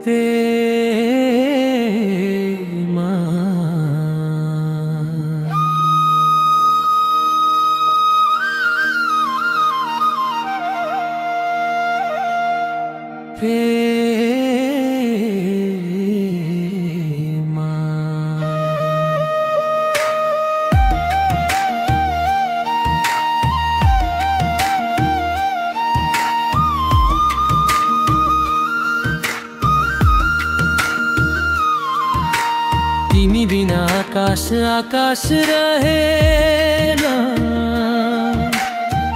प्रेमा तिमी बिना आकाश आकाश रहेन,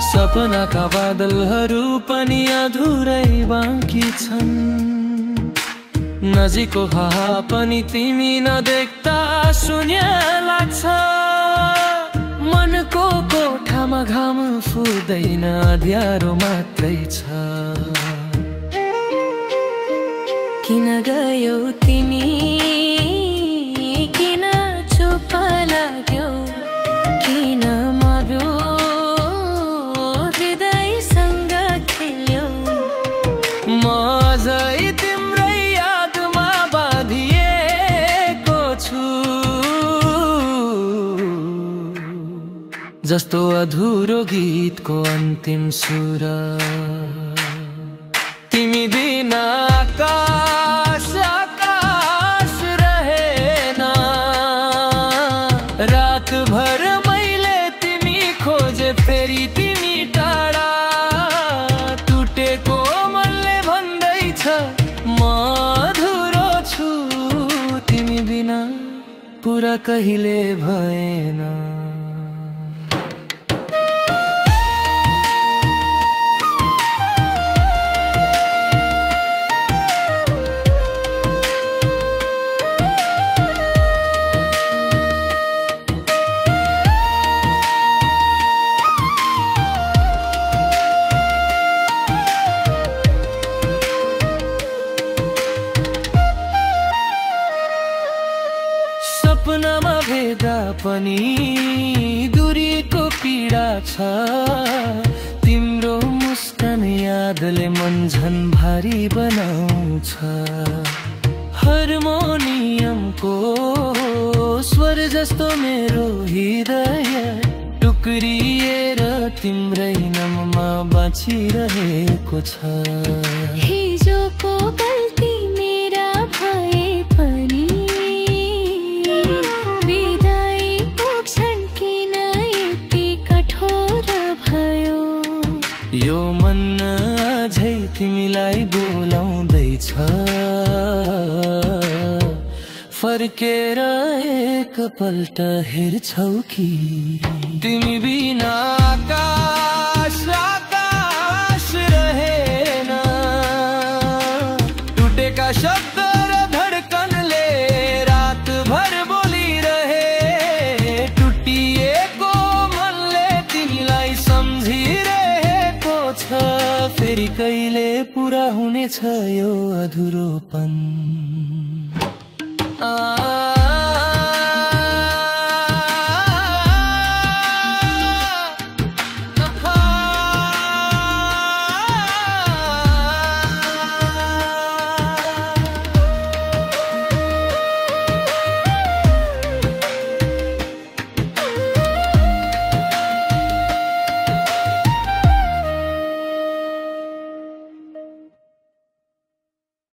सपनाका बादलहरू पनि अधुरै बाँकी छन्। नजिकको हावा पनि तिमी नदेख्दा शून्य लाग्छ। मनको कोठामा घाम फुट्दैन, अँध्यारो मात्रै छ। किन गयौ तिमी, किन चुप लाग्यौ, किन मर्यो हृदयसँग खेल्यौ। म अझै तिम्रै यादमा बाँधिएको छु, जस्तो अधुरो गीतको अन्तिम सुर। तिमी बिना आकाश आकाश रहेन, रातभर मैले तिमी खोजे फेरि तिमी टाढा। टुटेको मनले भन्दैछ म अधुरो छु, तिमी बिना पुरा कहिले भएन। सपनामा भेट्दा पनि दूरीको पीडा छ। तिम्रो मुस्कान यादले मन झन् भारी बनाउँछ। हार्मोनियमको स्वर जस्तो मेरो हृदय टुक्रिएर तिम्रै नाममा बाँचिरहेको छ। हिजोको गल्ती मेरा भए पनि यो मन अझै तिमीलाई बोलाउँदैछ। फर्केर एकपल्ट हेर्छौ कि तिमी बिना आकाश आकाश रहेन। टुटेका शब्द र धड्कनले रातभर बोलिरहे। टुटिएको मनले तिमीलाई सम्झिरहेको छ। फेरि कहिले पुरा हुनेछ यो अधुरोपन।